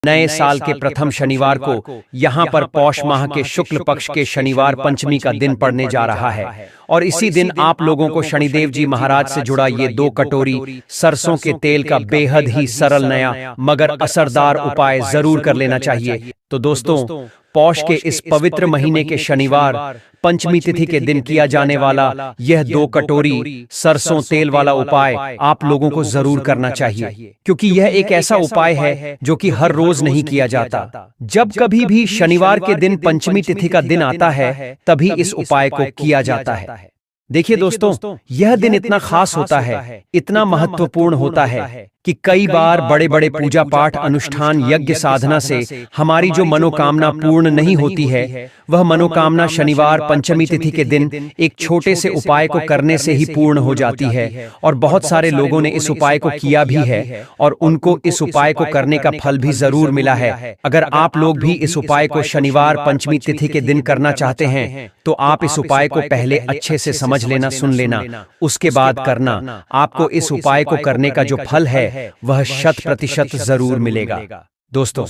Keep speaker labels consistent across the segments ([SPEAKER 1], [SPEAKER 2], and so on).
[SPEAKER 1] नए साल के प्रथम शनिवार को यहाँ पर पौष माह के शुक्ल पक्ष के शनिवार पंचमी का दिन पड़ने जा रहा है और इसी दिन आप लोगों को शनिदेव जी महाराज से जुड़ा ये 2 कटोरी सरसों के तेल का बेहद ही सरल नया मगर असरदार उपाय जरूर कर लेना चाहिए। तो दोस्तों, पौष के इस पवित्र महीने के शनिवार पंचमी तिथि के दिन किया जाने वाला यह 2 कटोरी सरसों तेल वाला उपाय आप लोगों को जरूर करना चाहिए, क्योंकि यह एक ऐसा उपाय है जो कि हर रोज नहीं किया जाता। जब कभी भी शनिवार के दिन पंचमी तिथि का दिन आता है तभी इस उपाय को किया जाता है। देखिए दोस्तों, यह दिन इतना खास होता है, इतना महत्वपूर्ण होता है कि कई बार बड़े बड़े पूजा पाठ अनुष्ठान यज्ञ साधना से हमारी जो मनोकामना पूर्ण नहीं होती है, वह मनोकामना शनिवार पंचमी तिथि के दिन एक छोटे से उपाय को करने से ही पूर्ण हो जाती है। और बहुत सारे लोगों ने इस उपाय को किया भी है और उनको इस उपाय को करने का फल भी जरूर मिला है। अगर आप लोग भी इस उपाय को शनिवार पंचमी तिथि के दिन करना चाहते हैं तो आप इस उपाय को पहले अच्छे से समझ लेना, सुन लेना, उसके बाद करना। आपको इस उपाय को करने का जो फल है वह 100% जरूर मिलेगा। दोस्तों,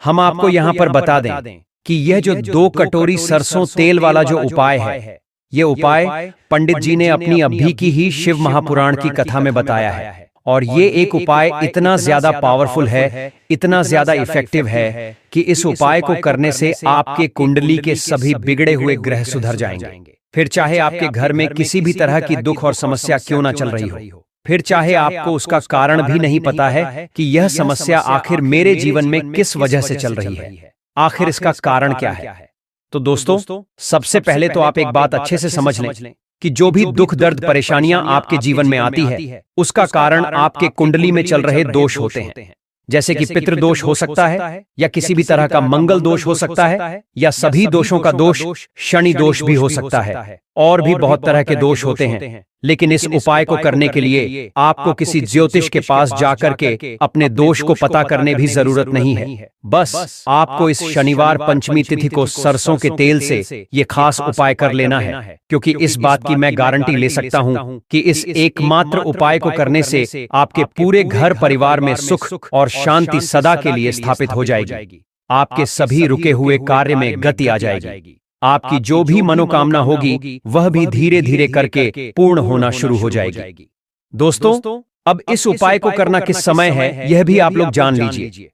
[SPEAKER 1] हम आपको यहाँ पर बता दें कि यह जो 2 कटोरी सरसों तेल वाला जो उपाय है, यह उपाय पंडित जी ने अपनी अभी की ही शिव महापुराण की कथा में बताया है। और ये एक उपाय इतना ज्यादा पावरफुल है, इतना ज्यादा इफेक्टिव है कि इस उपाय को करने से आपके कुंडली के सभी बिगड़े हुए ग्रह सुधर जाएंगे। फिर चाहे आपके घर में किसी भी तरह की दुख और समस्या क्यों ना चल रही हो, फिर चाहे आपको उसका कारण भी नहीं पता है कि यह समस्या आखिर मेरे जीवन में किस वजह से चल रही है, आखिर इसका कारण क्या है। तो दोस्तों, सबसे पहले तो आप एक बात अच्छे से समझ लें कि जो भी दुख दर्द परेशानियां आपके जीवन में आती है, उसका कारण आपके कुंडली में चल रहे दोष होते हैं। जैसे कि पितृदोष हो सकता है, या किसी भी तरह का मंगल दोष हो सकता है, या सभी दोषों का दोष शनि दोष भी हो सकता है, और भी बहुत तरह के दोष होते हैं। लेकिन इस उपाय को करने के लिए आपको किसी ज्योतिष के पास जाकर के अपने दोष को पता करने भी जरूरत नहीं है। बस आपको इस शनिवार पंचमी तिथि को सरसों के तेल से ये खास उपाय कर लेना है, क्योंकि इस बात की मैं गारंटी ले सकता हूँ कि इस एकमात्र उपाय को करने से आपके पूरे घर परिवार में सुख और शांति सदा के लिए स्थापित हो जाएगी। आपके सभी रुके हुए कार्य में गति आ जाएगी। आपकी जो भी मनोकामना होगी वह भी धीरे धीरे करके पूर्ण होना शुरू हो जाएगी। दोस्तों, अब इस उपाय को करना किस समय है यह भी आप लोग जान लीजिए।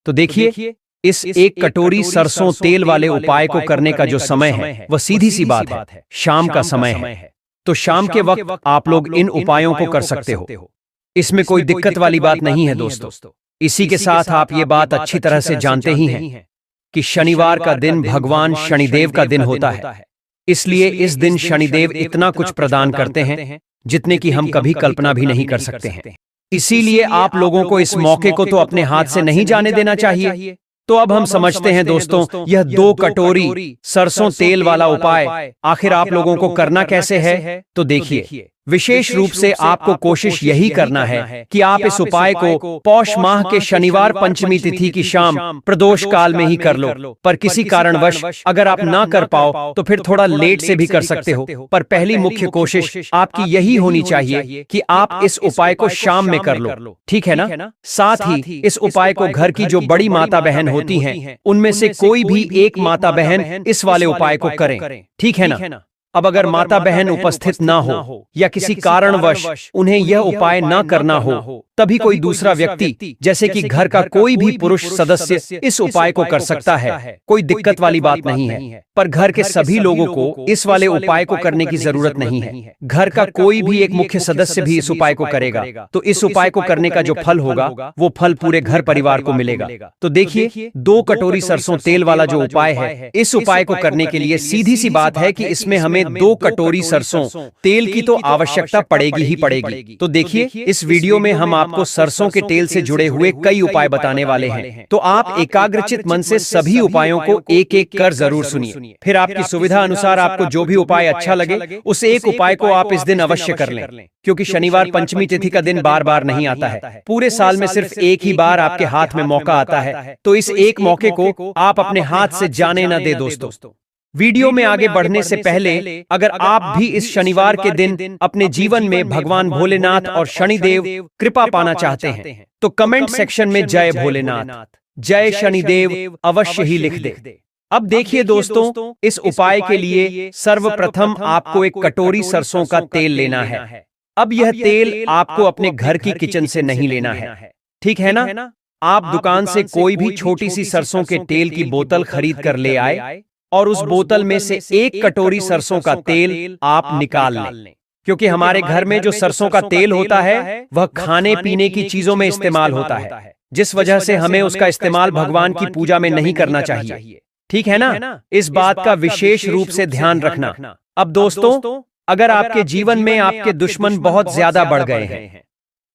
[SPEAKER 1] तो देखिए, इस 1 कटोरी सरसों तेल वाले उपाय को करने का जो समय है वह सीधी सी बात है, शाम का समय है। तो शाम के वक्त आप लोग इन उपायों को कर सकते हो, इसमें कोई दिक्कत वाली बात नहीं है। दोस्तों, इसी के साथ आप ये बात अच्छी तरह से जानते ही हैं कि शनिवार का दिन भगवान शनिदेव का दिन होता है, इसलिए इस दिन शनिदेव इतना कुछ प्रदान करते हैं जितने की हम कभी कल्पना भी नहीं कर सकते हैं। इसीलिए आप लोगों को इस मौके को तो अपने हाथ से नहीं जाने देना चाहिए। तो अब हम समझते हैं दोस्तों, यह 2 कटोरी सरसों तेल वाला उपाय आखिर आप लोगों को करना कैसे है। तो देखिए, विशेष रूप से आपको कोशिश यही करना है कि आप इस उपाय को पौष माह के शनिवार पंचमी तिथि की शाम प्रदोष काल में ही कर लो। पर किसी कारणवश अगर आप ना कर पाओ तो फिर थोड़ा लेट से भी कर सकते हो, पर पहली मुख्य कोशिश आपकी यही होनी चाहिए कि आप इस उपाय को शाम में कर लो, ठीक है ना। साथ ही इस उपाय को घर की जो बड़ी माता बहन होती हैं उनमें से कोई भी एक माता बहन इस वाले उपाय को करें, ठीक है ना। अब अगर माता बहन उपस्थित ना हो या किसी कारणवश उन्हें यह उपाय ना करना हो, तभी कोई दूसरा व्यक्ति जैसे कि घर का कोई भी पुरुष सदस्य इस उपाय को कर सकता है, कोई दिक्कत वाली बात नहीं है। पर घर के सभी लोगों को इस वाले उपाय को करने की जरूरत नहीं है। घर का कोई भी एक मुख्य सदस्य भी इस उपाय को करेगा तो इस उपाय को करने का जो फल होगा वो फल पूरे घर परिवार को मिलेगा। तो देखिए, 2 कटोरी सरसों तेल वाला जो उपाय है, इस उपाय को करने के लिए सीधी सी बात है कि इसमें हमें 2 कटोरी सरसों तेल की तो आवश्यकता पड़ेगी ही पड़ेगी। तो देखिए, इस वीडियो में हम आपको सरसों के तेल से जुड़े हुए कई उपाय बताने वाले हैं, तो आप एकाग्रचित मन से सभी उपायों को एक एक कर जरूर सुनिए। फिर आपकी सुविधा अनुसार आपको जो भी उपाय अच्छा लगे उस एक उपाय को आप इस दिन अवश्य कर लें, क्योंकि शनिवार पंचमी तिथि का दिन बार बार नहीं आता है। पूरे साल में सिर्फ एक ही बार आपके हाथ में मौका आता है, तो इस एक मौके को आप अपने हाथ से जाने न दे। दोस्तों, वीडियो में आगे बढ़ने से पहले अगर आप भी इस शनिवार के दिन अपने जीवन में भगवान भोलेनाथ और शनिदेव कृपा पाना चाहते हैं तो कमेंट सेक्शन में जय भोलेनाथ जय शनिदेव अवश्य ही लिख दे। अब देखिए दोस्तों, इस उपाय के लिए सर्वप्रथम आपको एक कटोरी सरसों का तेल लेना है। अब यह तेल आपको अपने घर की किचन से नहीं लेना है, ठीक है ना? आप दुकान से कोई भी छोटी सी सरसों के तेल की बोतल खरीद कर ले आए और उस बोतल में से एक कटोरी सरसों का तेल आप निकाल लें, क्योंकि हमारे घर में जो सरसों का तेल होता है वह खाने पीने की चीजों में इस्तेमाल होता है, जिस वजह से हमें उसका इस्तेमाल भगवान की पूजा में नहीं करना चाहिए, ठीक है ना? इस बात का विशेष रूप से ध्यान रखना। अब दोस्तों, अगर आपके जीवन में आपके दुश्मन बहुत ज्यादा बढ़ गए हैं,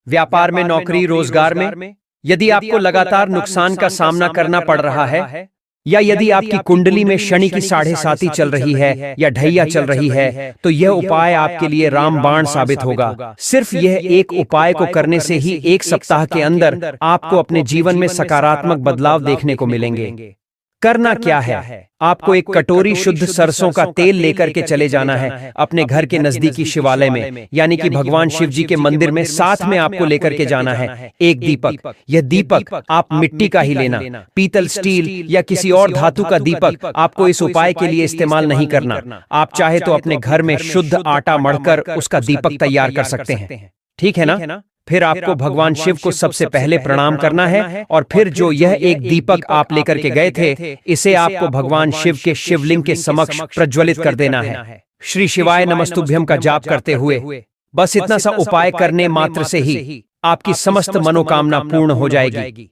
[SPEAKER 1] व्यापार में, नौकरी, रोजगार में, यदि आपको लगातार नुकसान का सामना करना पड़ रहा है, या यदि आपकी कुंडली में शनि की 7.5 चल रही है या ढैया चल रही है, तो यह उपाय आपके लिए रामबाण साबित होगा। सिर्फ यह एक उपाय को करने से ही 1 सप्ताह के अंदर आपको अपने जीवन में सकारात्मक बदलाव देखने को मिलेंगे। करना क्या है? आपको एक कटोरी शुद्ध सरसों का तेल लेकर के चले जाना है अपने घर के नजदीकी शिवालय में, यानी कि भगवान शिव जी के मंदिर में। साथ में आपको लेकर के जाना है एक दीपक। यह दीपक आप मिट्टी का ही लेना, पीतल, स्टील या किसी और धातु का दीपक आपको इस उपाय के लिए इस्तेमाल नहीं करना। आप चाहे तो अपने घर में शुद्ध आटा मढ़कर उसका दीपक तैयार कर सकते हैं, ठीक है ना? फिर आपको भगवान शिव को सबसे पहले प्रणाम करना है, और फिर जो यह एक दीपक आप लेकर के गए थे, इसे आपको भगवान शिव के शिवलिंग के समक्ष प्रज्वलित कर देना है। श्री शिवाय नमस्तुभ्यम का जाप करते हुए। बस इतना सा उपाय करने मात्र से ही आपकी समस्त मनोकामना पूर्ण हो जाएगी।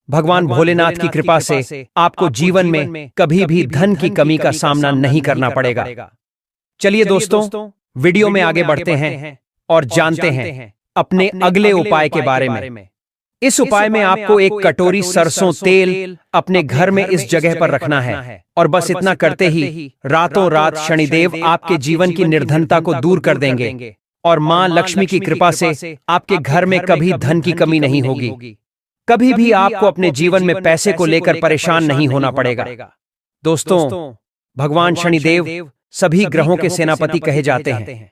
[SPEAKER 1] भगवान भोलेनाथ की कृपा से आपको जीवन में कभी भी धन की कमी का सामना नहीं करना पड़ेगा। चलिए दोस्तों, वीडियो में आगे बढ़ते हैं और जानते हैं अपने अगले उपाय के बारे में। इस उपाय में आपको एक कटोरी सरसों तेल अपने घर में इस जगह पर रखना है, और बस इतना करते ही रातों रात शनिदेव आपके जीवन की निर्धनता को दूर कर देंगे, और मां लक्ष्मी की कृपा से आपके घर में कभी धन की कमी नहीं होगी। कभी भी आपको अपने जीवन में पैसे को लेकर परेशान नहीं होना पड़ेगा। दोस्तों, भगवान शनिदेव सभी ग्रहों के सेनापति कहे जाते हैं।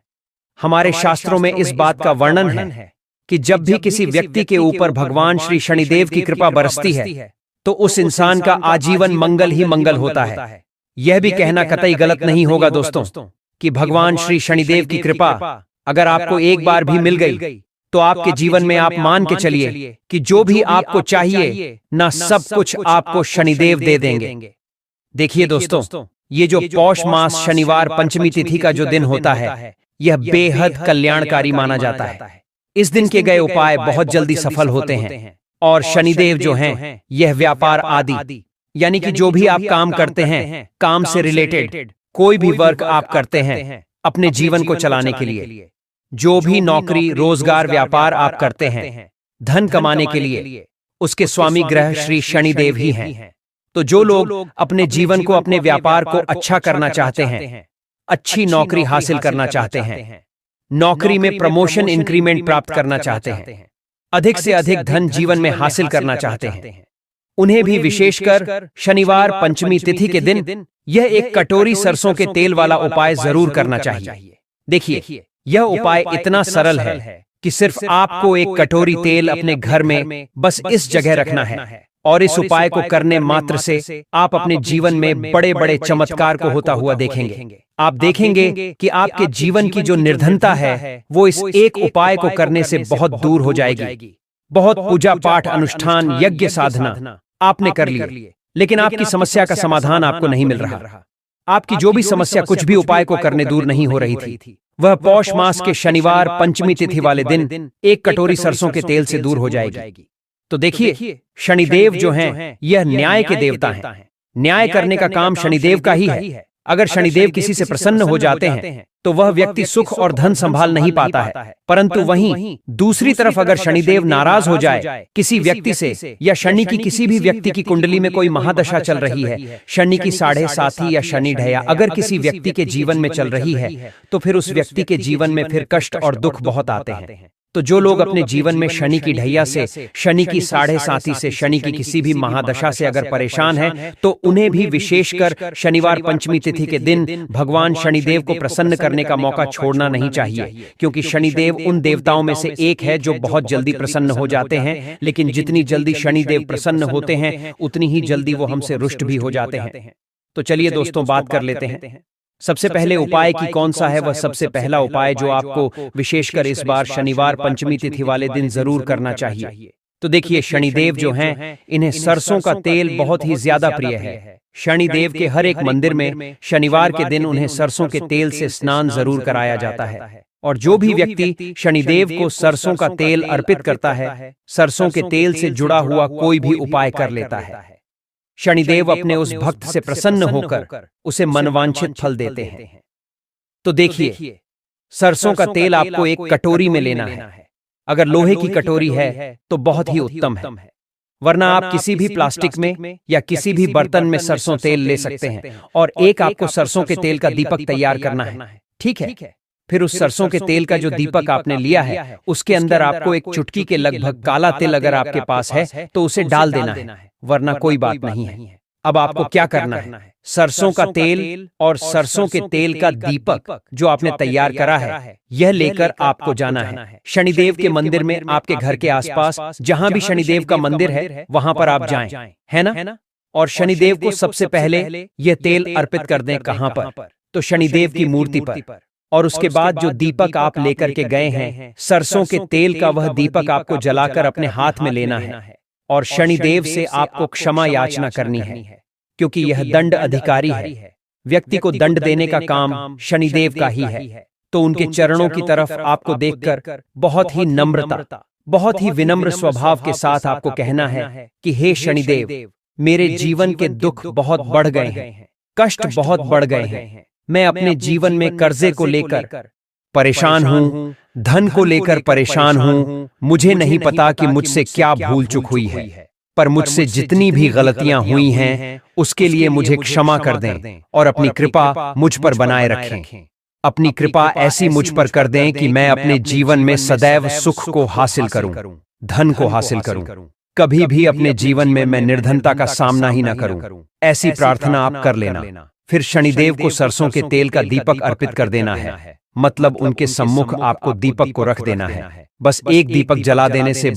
[SPEAKER 1] हमारे शास्त्रों में इस बात का वर्णन है कि जब भी किसी व्यक्ति के ऊपर भगवान श्री शनिदेव की कृपा बरसती है, तो उस इंसान का आजीवन मंगल ही मंगल होता है। यह भी कहना कतई गलत नहीं होगा दोस्तों कि भगवान श्री शनिदेव की कृपा अगर आपको एक बार भी मिल गई, तो आपके जीवन में आप मान के चलिए कि जो भी आपको चाहिए ना, सब कुछ आपको शनिदेव दे देंगे। देखिए दोस्तों, ये जो पौष मास शनिवार पंचमी तिथि का जो दिन होता है, यह बेहद कल्याणकारी माना जाता है। इस दिन के गए उपाय बहुत जल्दी सफल होते हैं, और शनिदेव जो हैं, यह व्यापार आदि, यानी कि जो भी आप काम करते हैं, काम से रिलेटेड कोई भी वर्क आप करते हैं अपने जीवन को चलाने के लिए, जो भी नौकरी, रोजगार, व्यापार आप करते हैं धन कमाने के लिए, उसके स्वामी ग्रह श्री शनिदेव ही हैं। तो जो लोग अपने जीवन को, अपने व्यापार को अच्छा करना चाहते हैं, अच्छी नौकरी हासिल करना चाहते हैं, नौकरी में प्रमोशन, इंक्रीमेंट प्राप्त करना चाहते हैं, अधिक से अधिक धन जीवन में हासिल करना चाहते हैं, उन्हें भी विशेषकर शनिवार पंचमी तिथि के दिन यह एक कटोरी सरसों के तेल वाला उपाय जरूर करना चाहिए। देखिए, यह उपाय इतना सरल है कि सिर्फ आपको एक कटोरी तेल अपने घर में बस इस जगह रखना है, और इस उपाय को करने मात्र से आप अपने जीवन में बड़े बड़े चमत्कार को होता हुआ देखेंगे। आप देखेंगे कि आपके जीवन की जो निर्धनता है, वो इस एक उपाय को करने से बहुत दूर हो जाएगी। बहुत पूजा पाठ, अनुष्ठान, यज्ञ, साधना आपने कर लिए, लेकिन आपकी समस्या का समाधान आपको नहीं मिल रहा। आपकी जो भी समस्या कुछ भी उपाय को करने दूर नहीं हो रही थी, वह पौष मास के शनिवार पंचमी तिथि वाले दिन एक कटोरी सरसों के तेल से दूर हो जाएगी। तो देखिए, शनिदेव जो हैं, यह न्याय के देवता हैं। न्याय करने का काम शनिदेव का ही है। अगर शनिदेव किसी से प्रसन्न हो जाते हैं, तो वह व्यक्ति सुख और धन संभाल नहीं पाता है। परंतु वहीं दूसरी तरफ अगर शनिदेव नाराज हो जाए किसी व्यक्ति से, या शनि की किसी भी व्यक्ति की कुंडली में कोई महादशा चल रही है, शनि की 7.5 या शनि ढैया अगर किसी व्यक्ति के जीवन में चल रही है, तो फिर उस व्यक्ति के जीवन में फिर कष्ट और दुख बहुत आते हैं। तो जो लोग अपने जीवन में शनि की ढैया से, शनि की साढ़े साती से, शनि की किसी भी महादशा से अगर परेशान हैं, तो उन्हें भी विशेषकर शनिवार पंचमी तिथि के दिन भगवान शनिदेव को प्रसन्न करने का मौका छोड़ना नहीं चाहिए, क्योंकि शनिदेव उन देवताओं में से एक है जो बहुत जल्दी प्रसन्न हो जाते हैं, लेकिन जितनी जल्दी शनिदेव प्रसन्न होते हैं उतनी ही जल्दी वो हमसे रुष्ट भी हो जाते हैं। तो चलिए दोस्तों, बात कर लेते हैं। सबसे पहले उपाय की कौन सा है, वह सबसे पहला उपाय जो आपको विशेषकर इस बार शनिवार पंचमी तिथि वाले दिन जरूर करना चाहिए। तो देखिए, शनिदेव जो हैं, इन्हें सरसों का तेल बहुत ही ज्यादा प्रिय है। शनिदेव के हर एक मंदिर में शनिवार के दिन उन्हें सरसों के तेल से स्नान जरूर कराया जाता है। और जो भी व्यक्ति शनिदेव को सरसों का तेल अर्पित करता है, सरसों के तेल से जुड़ा हुआ कोई भी उपाय कर लेता है, शनिदेव अपने उस भक्त से प्रसन्न होकर उसे मनवांछित फल देते हैं। तो देखिए, सरसों का तेल आपको एक कटोरी में लेना है। अगर लोहे की कटोरी है तो बहुत ही उत्तम है, वरना आप किसी भी प्लास्टिक में या किसी भी बर्तन में सरसों तेल ले सकते हैं। और एक आपको सरसों के तेल का दीपक तैयार करना है, ठीक है। फिर उस सरसों के तेल का जो दीपक आपने लिया है, उसके अंदर आपको एक चुटकी के लगभग काला तिल अगर आपके पास है तो उसे डाल देना है, वरना कोई बात नहीं है। अब आपको क्या करना है, सरसों का तेल और सरसों के तेल का दीपक जो आपने तैयार करा है, यह लेकर आपको जाना है शनिदेव के मंदिर में। आपके घर के आसपास जहां भी शनिदेव का मंदिर है वहां पर आप जाएं, है ना। और शनिदेव को सबसे पहले यह तेल अर्पित कर दें। कहां पर? तो शनिदेव की मूर्ति पर। और उसके बाद जो दीपक आप लेकर के गए हैं, सरसों के तेल का वह दीपक आपको जलाकर अपने हाथ में लेना है और शनिदेव से आपको क्षमा याचना करनी है, क्योंकि यह दंड अधिकारी है। व्यक्ति को दंड देने का काम शनिदेव का ही है। तो उनके चरणों की तरफ आपको देखकर बहुत ही नम्रता, बहुत ही विनम्र स्वभाव के साथ आपको कहना है कि हे शनिदेव, मेरे जीवन के दुख बहुत बढ़ गए हैं, कष्ट बहुत बढ़ गए हैं। मैं अपने जीवन में कर्जे को लेकर परेशान हूँ, धन को लेकर परेशान हूँ। मुझे नहीं पता कि मुझसे क्या भूल चूक हुई है, पर मुझसे जितनी भी गलतियां हुई हैं उसके लिए मुझे क्षमा कर दें और अपनी कृपा मुझ पर बनाए रखें। अपनी कृपा ऐसी मुझ पर कर दें कि मैं अपने जीवन में सदैव सुख को हासिल करूं, धन को हासिल करूं, कभी भी अपने जीवन में मैं निर्धनता का सामना ही न करूं। ऐसी प्रार्थना आप कर लेना। फिर शनिदेव को सरसों के तेल का दीपक अर्पित कर देना है, मतलब उनके सम्मुख आपको दीपक को रख देना है। बस एक दीपक जला देने से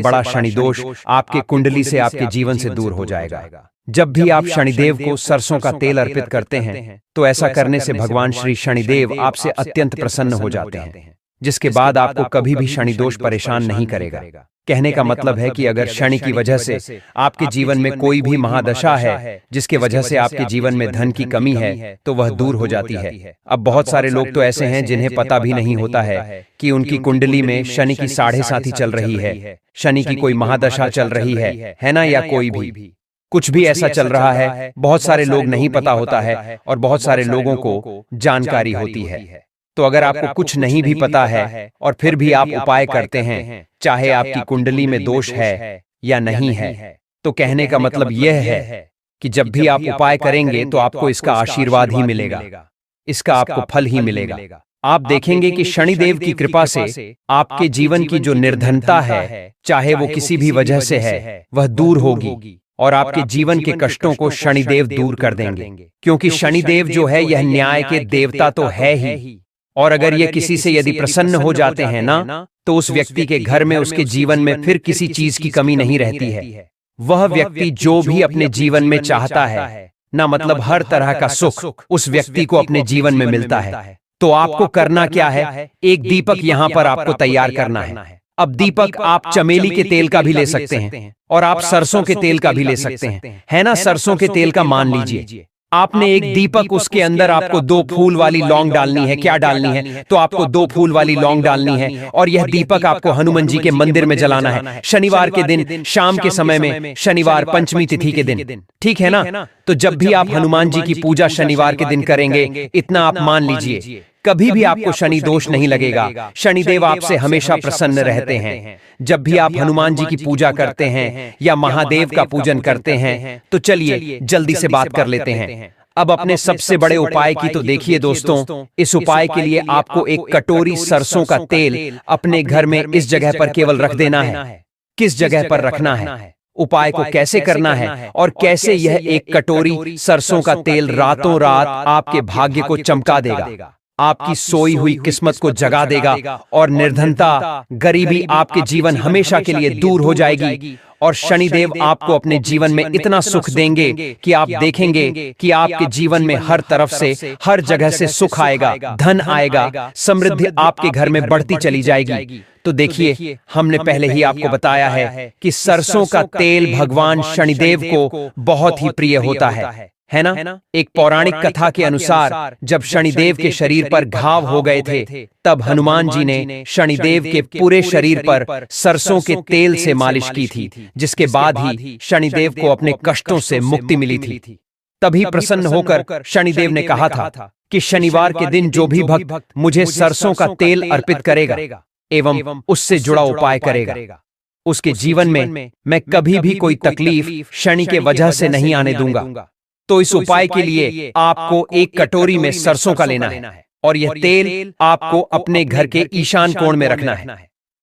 [SPEAKER 1] बड़ा शनि दोष आपके कुंडली से, आपके जीवन से दूर हो जाएगा। जब भी आप शनिदेव को सरसों का तेल अर्पित करते हैं तो ऐसा करने से भगवान श्री शनिदेव आपसे अत्यंत प्रसन्न हो जाते हैं, जिसके बाद आपको कभी भी शनि दोष परेशान नहीं करेगा। कहने का मतलब है कि अगर शनि की वजह से आपके जीवन में कोई भी महादशा है जिसके वजह से आपके जीवन में धन की कमी है, तो वह दूर हो जाती है। अब बहुत सारे लोग तो ऐसे हैं जिन्हें पता भी नहीं होता है कि उनकी कुंडली में शनि की साढ़े साती चल रही है, शनि की कोई महादशा चल रही है ना, या कोई भी कुछ भी ऐसा चल रहा है। बहुत सारे लोग नहीं पता होता है और बहुत सारे लोगों को जानकारी होती है। तो अगर आपको कुछ नहीं भी पता है और फिर भी आप उपाय करते हैं, चाहे आपकी कुंडली में दोष है या नहीं है, तो कहने का मतलब यह है कि जब भी आप उपाय करेंगे तो आपको इसका आशीर्वाद ही मिलेगा, इसका आपको फल ही मिलेगा। आप देखेंगे कि शनिदेव की कृपा से आपके जीवन की जो निर्धनता है, चाहे वो किसी भी वजह से है, वह दूर होगी और आपके जीवन के कष्टों को शनिदेव दूर कर देंगे। क्योंकि शनिदेव जो है यह न्याय के देवता तो है ही, और अगर ये किसी से यदि प्रसन्न हो जाते हैं ना, तो उस व्यक्ति के घर में, उसके जीवन में फिर किसी चीज की कमी नहीं रहती है। वह व्यक्ति जो भी अपने जीवन में चाहता है ना, मतलब हर तरह का सुख उस व्यक्ति को अपने जीवन में मिलता है। तो आपको करना क्या है, एक दीपक यहाँ पर आपको तैयार करना है। अब दीपक आप चमेली के तेल का भी ले सकते हैं और आप सरसों के तेल का भी ले सकते हैं, है ना। सरसों के तेल का मान लीजिए, आपने एक दीपक, उसके अंदर आपको 2 फूल वाली लौंग डालनी है। क्या डालनी है? तो आपको 2 फूल वाली लौंग डालनी है और यह दीपक आपको हनुमान जी के मंदिर में जलाना है, शनिवार के दिन शाम के समय में, शनिवार पंचमी तिथि के दिन, ठीक है ना। तो जब भी आप हनुमान जी की पूजा शनिवार के दिन करेंगे, इतना आप मान लीजिए, कभी भी आपको शनि दोष नहीं लगेगा। शनिदेव आपसे हमेशा प्रसन्न रहते हैं। जब भी आप हनुमान जी की पूजा करते हैं या महादेव का पूजन करते हैं, तो चलिए जल्दी से बात कर लेते हैं। अब अपने सबसे बड़े उपाय की तो देखिए दोस्तों। इस उपाय के लिए आपको एक कटोरी सरसों का तेल अपने घर में इस जगह पर केवल रख देना है। किस जगह पर रखना है, उपाय को कैसे करना है और कैसे यह एक कटोरी सरसों का तेल रातों रात आपके भाग्य को चमका देगा, आपकी सोई हुई किस्मत को जगा देगा और निर्धनता, गरीबी आपके जीवन हमेशा के लिए दूर हो जाएगी। और शनिदेव आपको अपने जीवन में इतना सुख देंगे कि आप देखेंगे कि आपके जीवन में हर तरफ से, हर जगह से सुख आएगा, धन आएगा, समृद्धि आपके घर में बढ़ती चली जाएगी। तो देखिए, हमने पहले ही आपको बताया है कि सरसों का तेल भगवान शनिदेव को बहुत ही प्रिय होता है ना। एक पौराणिक कथा के अनुसार जब शनिदेव के शरीर पर घाव हो गए थे, तब हनुमान जी ने शनिदेव के पूरे शरीर पर सरसों के तेल से मालिश की थी, जिसके बाद ही शनिदेव को अपने कष्टों से मुक्ति मिली थी। तभी प्रसन्न होकर शनिदेव ने कहा था कि शनिवार के दिन जो भी भक्त मुझे सरसों का तेल अर्पित करेगा एवं उससे जुड़ा उपाय करेगा, उसके जीवन में मैं कभी भी कोई तकलीफ शनि के वजह से नहीं आने दूंगा। तो इस उपाय के लिए आपको एक कटोरी में सरसों का लेना है और यह तेल आपको अपने घर के ईशान कोण में रखना है।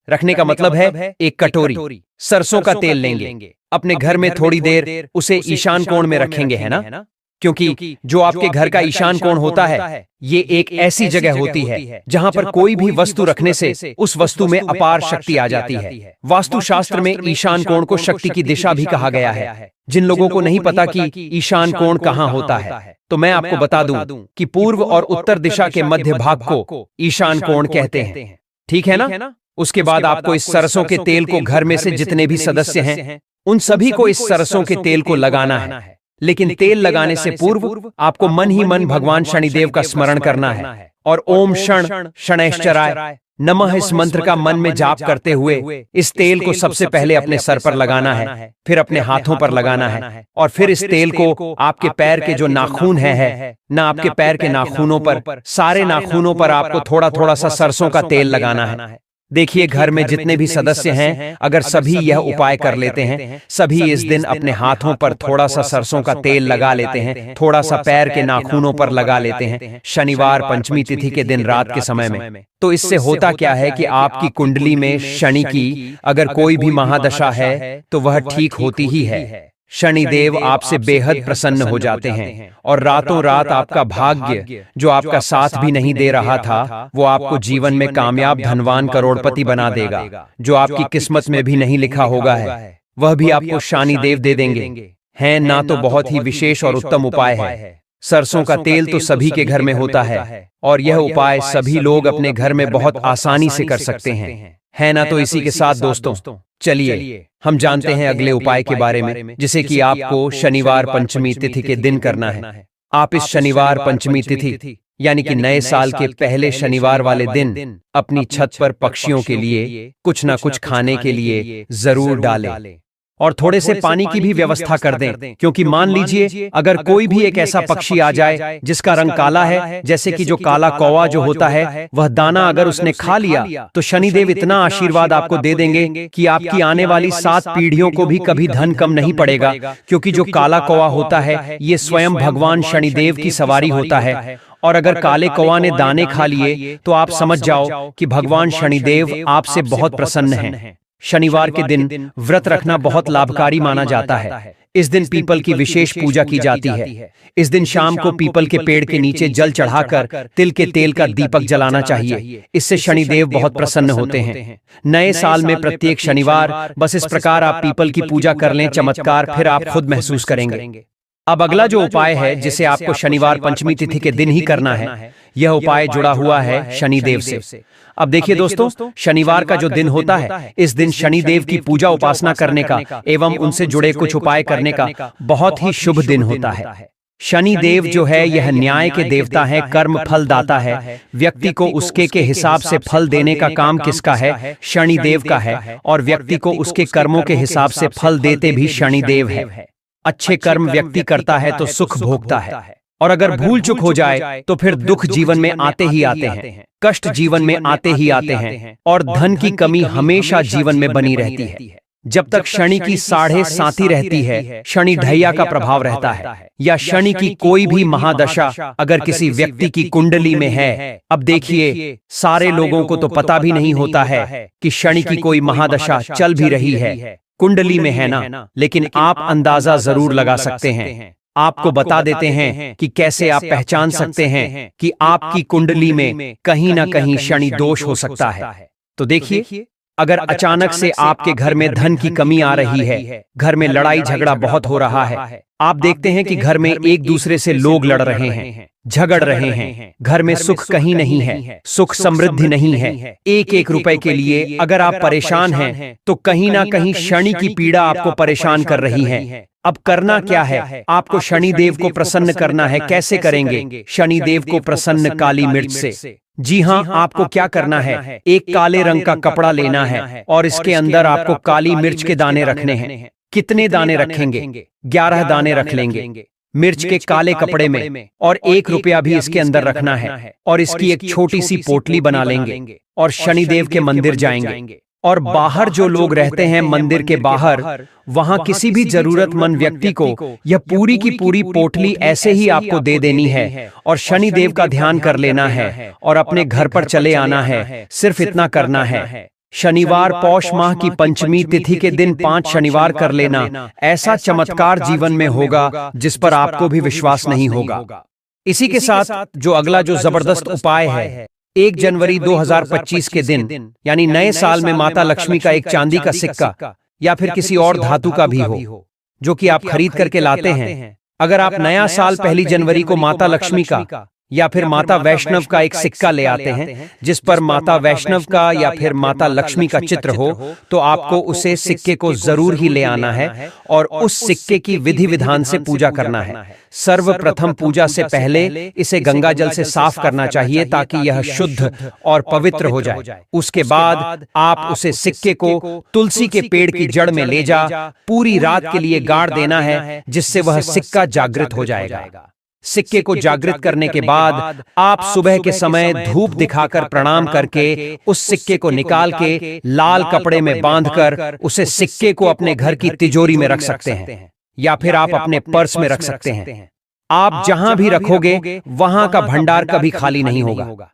[SPEAKER 1] रखने का मतलब है एक कटोरी सरसों का तेल लेंगे, अपने घर में थोड़ी देर उसे ईशान कोण में रखेंगे, है ना। क्योंकि जो आपके घर का ईशान कोण होता है, ये एक ऐसी जगह होती है जहां पर कोई भी वस्तु रखने से उस वस्तु में अपार शक्ति आ जाती है। वास्तुशास्त्र में ईशान कोण को शक्ति की दिशा भी कहा गया है। जिन लोगों को नहीं पता कि ईशान कोण कहां होता है, तो मैं आपको बता दूं कि पूर्व और उत्तर दिशा के मध्य भाग को ईशान कोण कहते हैं, ठीक है ना। उसके बाद आपको इस सरसों के तेल को घर में से जितने भी सदस्य हैं, उन सभी को इस सरसों के तेल को लगाना है। लेकिन तेल लगाने से पूर्व आपको मन ही मन भगवान शनिदेव का स्मरण करना है और ओम शण शनैश्चराय नमः इस मंत्र का मन में जाप करते हुए इस तेल को सबसे पहले अपने सर पर लगाना है, फिर अपने हाथों पर लगाना है और फिर इस तेल को आपके पैर के जो नाखून है ना, आपके पैर के नाखूनों पर, सारे नाखूनों पर आपको थोड़ा थोड़ा सा सरसों का तेल लगाना है। देखिए, घर में जितने भी सदस्य हैं, अगर सभी यह उपाय कर लेते हैं, सभी इस दिन अपने हाथों पर थोड़ा सा सरसों का तेल लगा लेते हैं, थोड़ा सा पैर के नाखूनों पर लगा लेते हैं, शनिवार पंचमी तिथि के दिन रात के समय में, तो इससे होता क्या है कि आपकी कुंडली में शनि की अगर कोई भी महादशा है तो वह ठीक होती ही है। शनिदेव आपसे बेहद प्रसन्न हो जाते हैं और रातों रात आपका भाग्य, जो आपका साथ भी नहीं दे रहा था, वो आपको जीवन में कामयाब, धनवान, करोड़पति बना देगा। जो आपकी किस्मत में भी नहीं लिखा होगा है, वह भी आपको शनिदेव दे देंगे। है ना, तो बहुत ही विशेष और उत्तम उपाय है। सरसों का तेल तो सभी के घर में होता है और यह उपाय सभी लोग अपने घर में बहुत आसानी से कर सकते हैं, है ना। तो इसी के साथ दोस्तों, चलिए हम जानते हैं अगले उपाय के बारे में, जिसे कि आपको शनिवार पंचमी तिथि के दिन करना है। आप इस शनिवार पंचमी तिथि यानी कि नए साल के पहले शनिवार वाले दिन अपनी छत पर पक्षियों के लिए कुछ ना कुछ खाने के लिए जरूर डालें और थोड़े से पानी की भी व्यवस्था कर दें, क्योंकि मान लीजिए अगर कोई भी एक ऐसा पक्षी आ जाए जिसका रंग काला है, जैसे कि जो काला कौवा जो होता है, वह दाना अगर उसने खा लिया तो शनिदेव इतना आशीर्वाद आपको दे देंगे कि आपकी आने वाली 7 पीढ़ियों को भी कभी धन कम नहीं पड़ेगा। क्योंकि जो काला कौवा होता है, ये स्वयं भगवान शनिदेव की सवारी होता है और अगर काले कौवा ने दाने खा लिए तो आप समझ जाओ कि भगवान शनिदेव आपसे बहुत प्रसन्न हैं। शनिवार के दिन व्रत रखना बहुत लाभकारी माना जाता है। इस दिन पीपल की विशेष पूजा की जाती है। इस दिन शाम को पीपल के पेड़ के नीचे जल चढ़ाकर तिल के तेल का दीपक जलाना चाहिए। इससे शनिदेव बहुत प्रसन्न होते हैं। नए साल में प्रत्येक शनिवार बस इस प्रकार आप पीपल की पूजा कर लें, चमत्कार फिर आप खुद महसूस करेंगे। अब अगला जो उपाय है, जिसे आपको शनिवार पंचमी तिथि के दिन ही करना है, यह उपाय जुड़ा हुआ है शनिदेव से। अब देखिए दोस्तों, शनिवार का जो दिन होता है, इस दिन शनिदेव की पूजा उपासना करने का एवं उनसे जुड़े कुछ उपाय करने का बहुत ही शुभ दिन होता है। शनिदेव जो है, यह न्याय के देवता है, कर्म फल दाता है। व्यक्ति को उसके के हिसाब से फल देने का काम किसका है? शनिदेव का है। और व्यक्ति को उसके कर्मों के हिसाब से फल देते भी शनिदेव है। अच्छे कर्म व्यक्ति करता है तो सुख भोगता है, और अगर भूल चूक हो जाए तो फिर दुख जीवन में आते ही आते हैं, कष्ट जीवन में आते ही आते हैं और धन की कमी हमेशा जीवन में बनी रहती है। जब तक शनि की 7.5 रहती है, शनि ढैया का प्रभाव रहता है, या शनि की कोई भी महादशा अगर किसी व्यक्ति की कुंडली में है। अब देखिए, सारे लोगों को तो पता भी नहीं होता है कि शनि की कोई महादशा चल भी रही है, कुंडली में है ना, लेकिन आप अंदाजा जरूर लगा सकते हैं। आपको बता देते हैं कि कैसे आप पहचान सकते हैं कि आपकी कुंडली में कहीं ना कहीं शनि दोष हो सकता है। तो देखिए, अगर अचानक से आपके घर में धन की कमी आ रही है, घर में लड़ाई झगड़ा बहुत हो रहा है, आप देखते हैं कि घर में एक दूसरे से लोग लड़ रहे हैं, झगड़ रहे हैं, घर में सुख कहीं नहीं है, सुख समृद्धि नहीं है, एक एक रुपए के लिए अगर आप परेशान हैं, तो कहीं ना कहीं शनि की पीड़ा आपको परेशान कर रही है। अब करना क्या है? आपको शनि देव को प्रसन्न करना है। कैसे करेंगे? शनि देव को प्रसन्न काली मिर्च से। जी हाँ, आपको क्या करना है? एक काले रंग का कपड़ा लेना है और इसके अंदर आपको काली मिर्च के दाने रखने हैं। कितने दाने रखेंगे? 11 दाने रख लेंगे मिर्च के काले कपड़े में, और 1 रुपया भी इसके अंदर रखना है, और इसकी एक छोटी सी पोटली बना लेंगे और शनिदेव के मंदिर जाएंगे। और बाहर जो लोग रहते हैं मंदिर के बाहर, वहां किसी भी जरूरतमंद व्यक्ति को यह पूरी की पूरी पोटली ऐसे ही आपको दे देनी है और शनि देव का ध्यान कर लेना है और अपने घर पर चले आना है। सिर्फ इतना करना है। शनिवार पौष माह की पंचमी तिथि के दिन 5 शनिवार कर लेना। ऐसा चमत्कार जीवन में होगा जिस पर आपको भी विश्वास नहीं होगा। इसी के साथ जो अगला जो जबरदस्त उपाय है, 1 जनवरी 2025 के दिन यानी नए साल में माता लक्ष्मी का एक चांदी का सिक्का या फिर किसी और धातु का भी हो जो कि आप खरीद करके लाते हैं। अगर आप नया साल 1 जनवरी को माता लक्ष्मी का या फिर माता वैष्णव का एक सिक्का ले आते हैं जिस पर माता वैष्णव का या फिर माता लक्ष्मी का चित्र हो, तो आपको उसे सिक्के को जरूर ही ले आना है और उस सिक्के की विधि विधान से पूजा करना है। सर्वप्रथम पूजा से पहले इसे गंगा जल से साफ करना चाहिए ताकि यह शुद्ध और पवित्र हो जाए। उसके बाद आप उसे सिक्के को तुलसी के पेड़ की जड़ में ले जा पूरी रात के लिए गाड़ देना है, जिससे वह सिक्का जागृत हो जाएगा। सिक्के को जागृत करने के बाद आप सुबह के समय धूप दिखाकर प्रणाम करके उस सिक्के को निकाल के लाल कपड़े में बांधकर उसे सिक्के को अपने घर की तिजोरी में रख सकते हैं या फिर आप अपने पर्स में रख सकते हैं। आप जहां भी रखोगे वहां का भंडार कभी खाली नहीं होगा।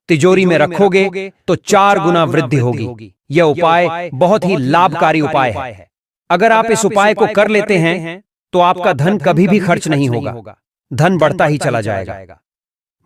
[SPEAKER 1] तिजोरी में रखोगे तो 4 गुना वृद्धि होगी। यह उपाय बहुत ही लाभकारी उपाय है। अगर आप इस उपाय को कर लेते हैं तो आपका धन कभी भी खर्च नहीं होगा, धन बढ़ता ही चला जाएगा।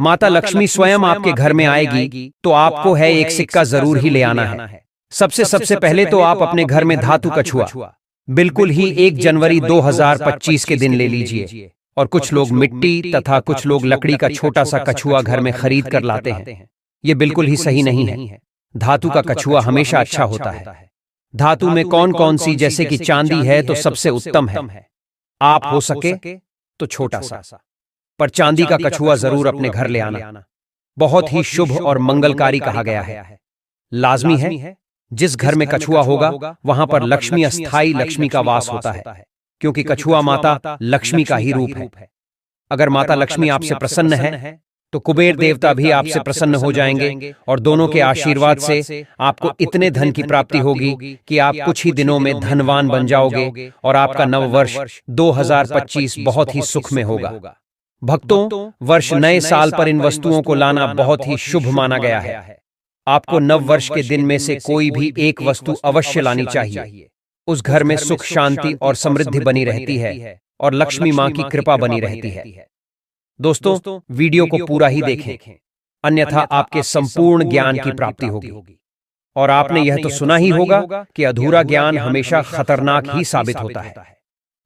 [SPEAKER 1] माता लक्ष्मी स्वयं आपके घर में आएगी तो आपको है एक सिक्का जरूर ही ले आना है। सबसे पहले तो आप अपने घर में धातु कछुआ बिल्कुल ही 1 जनवरी 2025 के दिन ले लीजिए। और कुछ लोग मिट्टी तथा कुछ लोग लकड़ी का छोटा सा कछुआ घर में खरीद कर लाते हैं। ये बिल्कुल ही सही नहीं है। धातु का कछुआ हमेशा अच्छा होता है। धातु में कौन कौन सी, जैसे कि चांदी है तो सबसे उत्तम है। आप हो सके तो छोटा सा, पर चांदी का कछुआ जरूर अपने घर ले आना। बहुत ही शुभ और मंगलकारी कहा गया है। लाजमी है जिस घर में कछुआ होगा वहां पर लक्ष्मी, अस्थाई लक्ष्मी का वास होता है, क्योंकि कछुआ माता लक्ष्मी का ही रूप है। अगर माता लक्ष्मी आपसे प्रसन्न है तो कुबेर देवता भी आपसे प्रसन्न हो जाएंगे और दोनों के आशीर्वाद से आपको इतने धन की प्राप्ति होगी कि आप कुछ ही दिनों में धनवान बन जाओगे और आपका नव वर्ष 2025 बहुत ही सुख में होगा। भक्तों, वर्ष नए साल पर इन वस्तुओं को लाना बहुत ही शुभ माना गया है। आपको नव वर्ष के दिन में से कोई भी एक वस्तु अवश्य लानी चाहिए। उस घर में सुख, शांति और समृद्धि बनी रहती है और लक्ष्मी मां की कृपा बनी रहती है। दोस्तों, वीडियो को पूरा ही देखें, अन्यथा आपके संपूर्ण ज्ञान की प्राप्ति होगी। और आपने यह तो सुना ही होगा कि अधूरा ज्ञान हमेशा खतरनाक ही साबित होता है।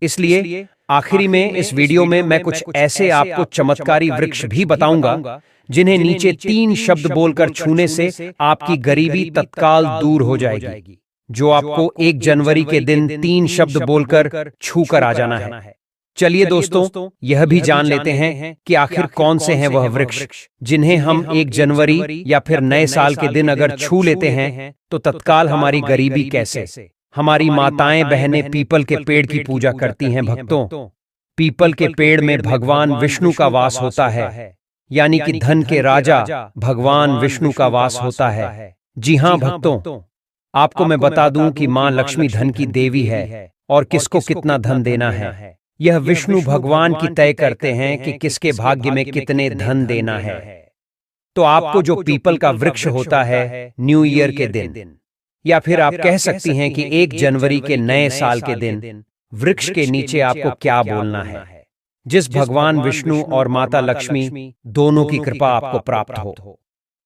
[SPEAKER 1] इसलिए आखिरी में इस वीडियो में मैं कुछ ऐसे आपको चमत्कारी वृक्ष भी बताऊंगा जिन्हें नीचे 3 शब्द बोलकर छूने से आपकी गरीबी तत्काल दूर हो जाएगी। जो आपको 1 जनवरी के दिन 3 शब्द बोलकर छू कर आ जाना है। चलिए दोस्तों, यह भी जान लेते हैं कि आखिर कौन से हैं वह वृक्ष जिन्हें हम 1 जनवरी या फिर नए साल के दिन अगर छू लेते हैं तो तत्काल हमारी गरीबी कैसे। हमारी माताएं बहनें पीपल के पेड़ की पूजा करती हैं। भक्तों, पीपल के पेड़ में भगवान विष्णु का वास होता है, यानी कि धन के राजा भगवान विष्णु का वास होता है। जी हाँ भक्तों, आपको मैं बता दूं कि मां लक्ष्मी धन की देवी है और किसको कितना धन देना है यह विष्णु भगवान की तय करते हैं कि किसके भाग्य में कितने धन देना है। तो आपको जो पीपल का वृक्ष होता है न्यू ईयर के दिन, या फिर आप कह सकती हैं कि 1 जनवरी के नए साल के दिन वृक्ष के नीचे आपको क्या बोलना है, जिस भगवान विष्णु और माता लक्ष्मी दोनों की कृपा आपको प्राप्त हो।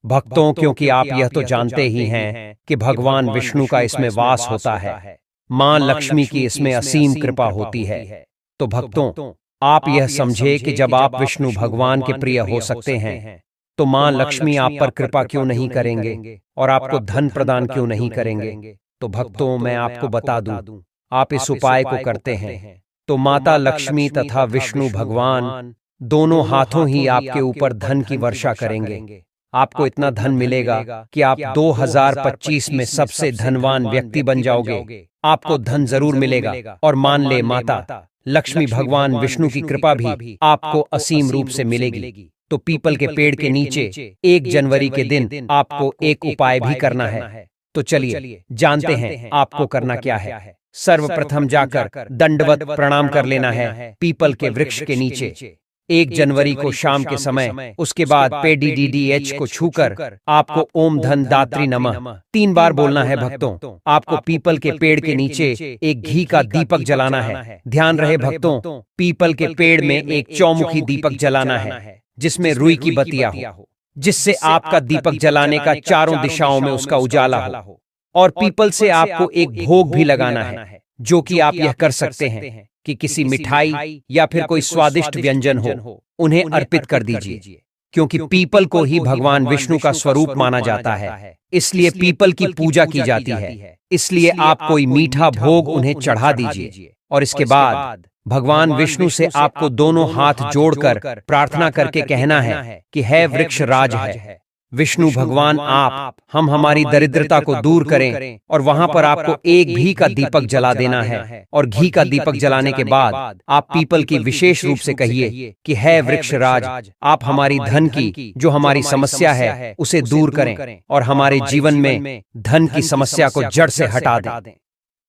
[SPEAKER 1] भक्तों, क्योंकि आप यह तो जानते ही हैं कि भगवान विष्णु का इसमें वास होता है, मां लक्ष्मी की इसमें असीम कृपा होती है। तो भक्तों, आप यह समझे कि जब आप विष्णु भगवान के प्रिय हो सकते हैं तो मां लक्ष्मी आप पर कृपा क्यों नहीं करेंगे और आपको धन प्रदान क्यों नहीं करेंगे। तो भक्तों, मैं आपको बता दूं, आप इस उपाय को करते हैं तो माता लक्ष्मी तथा विष्णु भगवान दोनों हाथों ही आपके ऊपर धन की वर्षा करेंगे। आपको इतना धन मिलेगा कि आप 2025 में सबसे धनवान व्यक्ति बन जाओगे। आपको धन जरूर मिलेगा और मान ले माता लक्ष्मी भगवान विष्णु की कृपा भी आपको असीम रूप से मिलेगी। तो पीपल के पेड़ के नीचे 1 जनवरी के दिन आपको एक उपाय भी करना है। तो चलिए जानते हैं आपको करना क्या है। सर्वप्रथम जाकर दंडवत प्रणाम कर लेना है पीपल के वृक्ष के नीचे 1 जनवरी को शाम के समय। उसके बाद PDDDH को छूकर आपको ओम धन दात्री नमः 3 बार बोलना है। भक्तों, आपको पीपल के पेड़ के नीचे एक घी का दीपक जलाना है। ध्यान रहे भक्तों, पीपल के पेड़ में एक चौमुखी दीपक जलाना है जिसमें रुई की बत्तियां हो, जिससे आपका दीपक जलाने का चारों दिशाओं में उसका उजाला हो। और पीपल से आपको एक भोग भी लगाना है, जो कि आप यह कर सकते हैं कि किसी मिठाई या फिर कोई स्वादिष्ट व्यंजन हो उन्हें अर्पित कर दीजिए, क्योंकि पीपल को ही भगवान विष्णु का स्वरूप माना जाता है, इसलिए पीपल की पूजा की जाती है। इसलिए आप कोई मीठा भोग उन्हें चढ़ा दीजिए और इसके बाद भगवान विष्णु से आपको दोनों हाथ जोड़कर प्रार्थना करके कहना है कि है वृक्ष राज है विष्णु भगवान, आप हम हमारी दरिद्रता को दूर करें। और वहां पर आपको एक घी का दीपक जला देना है और घी का दीपक जलाने के बाद आप पीपल की विशेष रूप से कहिए कि है वृक्ष राज, आप हमारी धन की जो हमारी समस्या है उसे दूर करें और हमारे जीवन में धन की समस्या को जड़ से हटा दें।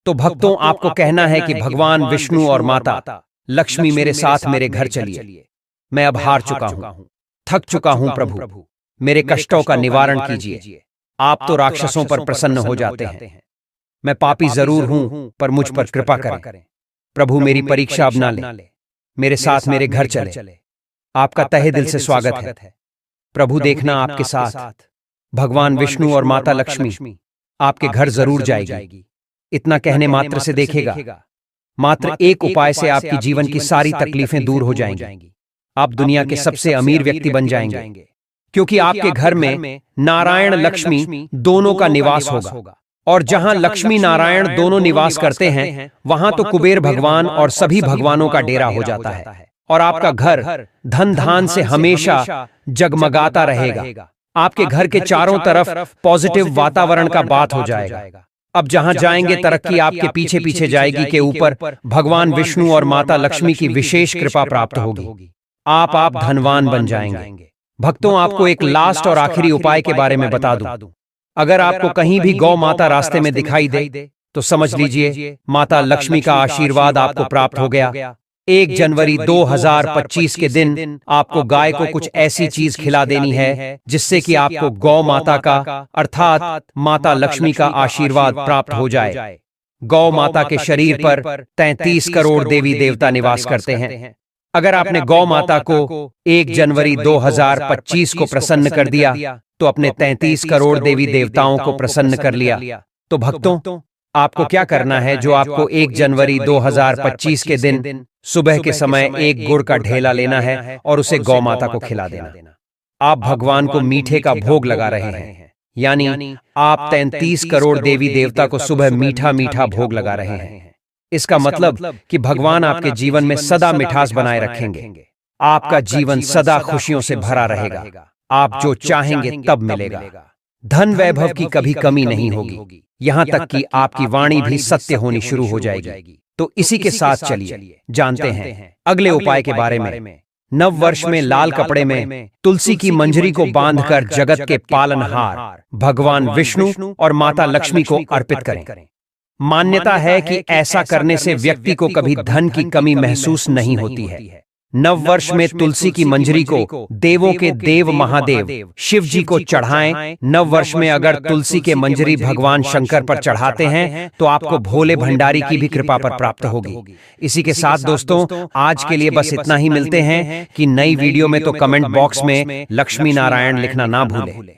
[SPEAKER 1] तो भक्तों, आपको कहना है कि भगवान विष्णु और माता लक्ष्मी मेरे साथ मेरे घर चलिए। मैं अब हार चुका हूँ, थक चुका हूँ प्रभु, मेरे कष्टों का निवारण कीजिए। आप तो राक्षसों पर प्रसन्न हो जाते हैं। मैं पापी जरूर हूं, पर मुझ पर कृपा करें। प्रभु, मेरी परीक्षा अब ना ले, मेरे साथ मेरे घर चले। आपका तहे दिल से स्वागत है प्रभु। देखना, आपके साथ भगवान विष्णु और माता लक्ष्मी आपके घर जरूर जाएगी। इतना कहने मात्र से देखेगा, मात्र एक उपाय से आपकी जीवन की सारी तकलीफें दूर हो जाएंगी। आप दुनिया के सबसे अमीर व्यक्ति बन जाएंगे, क्योंकि आपके घर में नारायण लक्ष्मी दोनों का निवास होगा। और जहां लक्ष्मी नारायण दोनों निवास करते हैं वहां तो कुबेर भगवान और सभी भगवानों का डेरा हो जाता है और आपका घर धन धान से हमेशा जगमगाता रहेगा। आपके घर के चारों तरफ पॉजिटिव वातावरण का बात हो जाएगा। अब जहां जाएंगे तरक्की आपके पीछे पीछे जाएगी के ऊपर भगवान विष्णु और माता लक्ष्मी की विशेष कृपा प्राप्त होगी। आप धनवान बन जाएंगे। भक्तों, आपको एक लास्ट और आखिरी उपाय के बारे में बता दूं। अगर आपको कहीं भी गौ माता रास्ते में दिखाई दे तो समझ लीजिए माता लक्ष्मी का आशीर्वाद आपको प्राप्त हो गया। 1 जनवरी 2025 के दिन आपको गाय को कुछ ऐसी चीज खिला देनी है जिससे कि आपको गौ माता का अर्थात माता लक्ष्मी का आशीर्वाद प्राप्त हो जाए। गौ माता के शरीर पर 33 करोड़ देवी देवता निवास करते हैं। अगर आपने गौ माता को 1 जनवरी 2025 को प्रसन्न कर दिया तो अपने 33 करोड़ देवी देवताओं को प्रसन्न कर लिया। तो भक्तों, आपको क्या करना है, जो आपको 1 जनवरी 2025 के दिन सुबह के समय एक गुड़ का ढेला लेना है और उसे गौ माता को खिला देना। आप भगवान को मीठे का भोग लगा रहे हैं, यानी आप 33 करोड़ देवी देवता को सुबह मीठा मीठा भोग लगा रहे हैं। इसका मतलब कि भगवान आपके जीवन में सदा मिठास बनाए रखेंगे। आपका जीवन सदा खुशियों से भरा रहेगा। आप जो चाहेंगे तब मिलेगा। धन वैभव की कभी कमी नहीं होगी, यहाँ तक कि आपकी वाणी भी सत्य होनी शुरू हो जाएगी। तो इसी के साथ चलिए जानते हैं अगले उपाय के बारे में। नव वर्ष में लाल कपड़े में तुलसी की मंजरी को बांधकर जगत के पालनहार भगवान विष्णु और माता लक्ष्मी को अर्पित करें। मान्यता है कि ऐसा करने से व्यक्ति को कभी धन की कमी महसूस नहीं होती है। नव वर्ष में तुलसी की मंजरी को देवों के देव महादेव शिव जी को चढ़ाएं। नव वर्ष में अगर तुलसी के मंजरी भगवान शंकर पर चढ़ाते हैं तो आपको भोले भंडारी की भी कृपा पर प्राप्त होगी। इसी के साथ दोस्तों, आज के लिए बस इतना ही। मिलते हैं कि नई वीडियो में, तो कमेंट बॉक्स में लक्ष्मी नारायण लिखना ना भूलें।